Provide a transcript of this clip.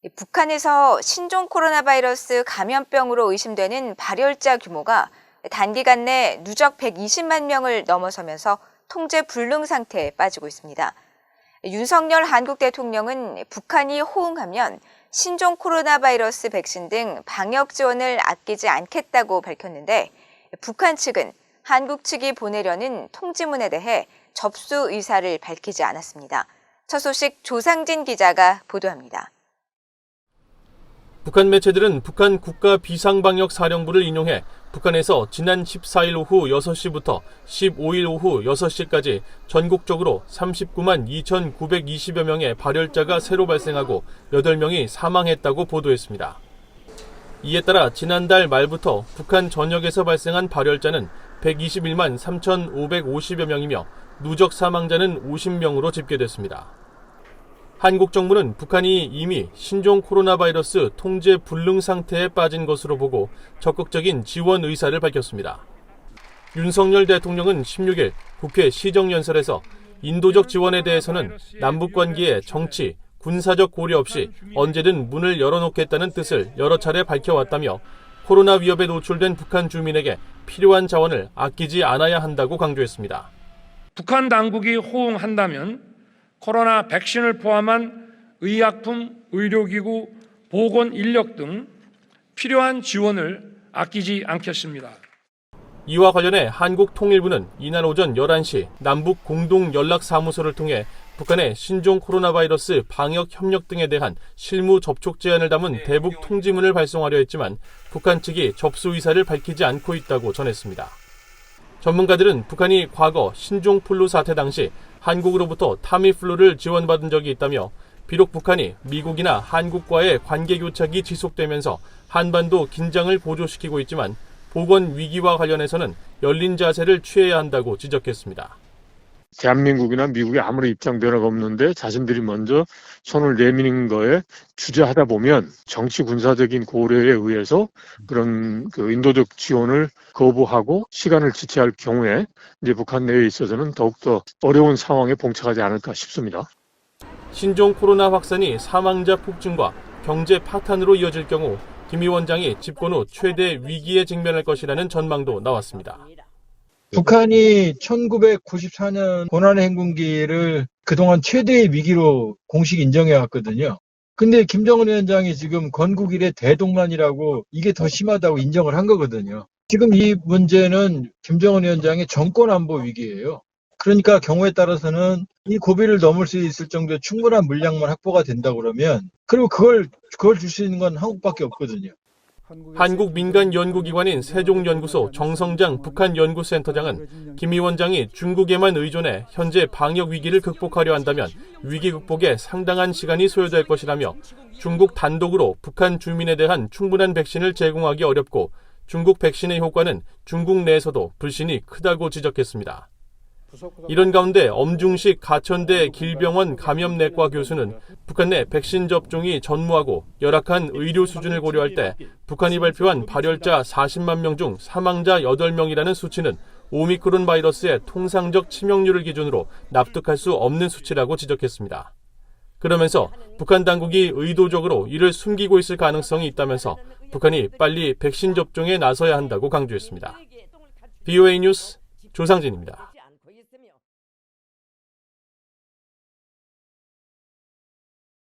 북한에서 신종 코로나 바이러스 감염병으로 의심되는 발열자 규모가 단기간 내 누적 120만 명을 넘어서면서 통제 불능 상태에 빠지고 있습니다. 윤석열 한국 대통령은 북한이 호응하면 신종 코로나 바이러스 백신 등 방역 지원을 아끼지 않겠다고 밝혔는데 북한 측은 한국 측이 보내려는 통지문에 대해 접수 의사를 밝히지 않았습니다. 첫 소식 조상진 기자가 보도합니다. 북한 매체들은 북한 국가비상방역사령부를 인용해 북한에서 지난 14일 오후 6시부터 15일 오후 6시까지 전국적으로 39만 2,920여 명의 발열자가 새로 발생하고 8명이 사망했다고 보도했습니다. 이에 따라 지난달 말부터 북한 전역에서 발생한 발열자는 121만 3,550여 명이며 누적 사망자는 50명으로 집계됐습니다. 한국 정부는 북한이 이미 신종 코로나 바이러스 통제 불능 상태에 빠진 것으로 보고 적극적인 지원 의사를 밝혔습니다. 윤석열 대통령은 16일 국회 시정연설에서 인도적 지원에 대해서는 남북관계의 정치, 군사적 고려 없이 언제든 문을 열어놓겠다는 뜻을 여러 차례 밝혀왔다며 코로나 위협에 노출된 북한 주민에게 필요한 자원을 아끼지 않아야 한다고 강조했습니다. 북한 당국이 호응한다면 코로나 백신을 포함한 의약품, 의료기구, 보건 인력 등 필요한 지원을 아끼지 않겠습니다. 이와 관련해 한국통일부는 이날 오전 11시 남북 공동연락사무소를 통해 북한의 신종 코로나 바이러스 방역 협력 등에 대한 실무 접촉 제안을 담은 대북 통지문을 발송하려 했지만 북한 측이 접수 의사를 밝히지 않고 있다고 전했습니다. 전문가들은 북한이 과거 신종플루 사태 당시 한국으로부터 타미플루를 지원받은 적이 있다며 비록 북한이 미국이나 한국과의 관계 교착이 지속되면서 한반도 긴장을 고조시키고 있지만 보건 위기와 관련해서는 열린 자세를 취해야 한다고 지적했습니다. 대한민국이나 미국이 아무리 입장 변화가 없는데 자신들이 먼저 손을 내미는 거에 주저하다 보면 정치 군사적인 고려에 의해서 그런 인도적 지원을 거부하고 시간을 지체할 경우에 이제 북한 내에 있어서는 더욱더 어려운 상황에 봉착하지 않을까 싶습니다. 신종 코로나 확산이 사망자 폭증과 경제 파탄으로 이어질 경우 김 위원장이 집권 후 최대 위기에 직면할 것이라는 전망도 나왔습니다. 북한이 1994년 고난의 행군기를 그동안 최대의 위기로 공식 인정해 왔거든요. 근데 김정은 위원장이 지금 건국 이래 대동란이라고 이게 더 심하다고 인정을 한 거거든요. 지금 이 문제는 김정은 위원장의 정권 안보 위기예요. 그러니까 경우에 따라서는 이 고비를 넘을 수 있을 정도의 충분한 물량만 확보가 된다 그러면 그리고 그걸 줄 수 있는 건 한국밖에 없거든요. 한국 민간 연구기관인 세종연구소 정성장 북한연구센터장은 김 위원장이 중국에만 의존해 현재 방역 위기를 극복하려 한다면 위기 극복에 상당한 시간이 소요될 것이라며 중국 단독으로 북한 주민에 대한 충분한 백신을 제공하기 어렵고 중국 백신의 효과는 중국 내에서도 불신이 크다고 지적했습니다. 이런 가운데 엄중식 가천대 길병원 감염내과 교수는 북한 내 백신 접종이 전무하고 열악한 의료 수준을 고려할 때 북한이 발표한 발열자 40만 명 중 사망자 8명이라는 수치는 오미크론 바이러스의 통상적 치명률을 기준으로 납득할 수 없는 수치라고 지적했습니다. 그러면서 북한 당국이 의도적으로 이를 숨기고 있을 가능성이 있다면서 북한이 빨리 백신 접종에 나서야 한다고 강조했습니다. BOA 뉴스 조상진입니다.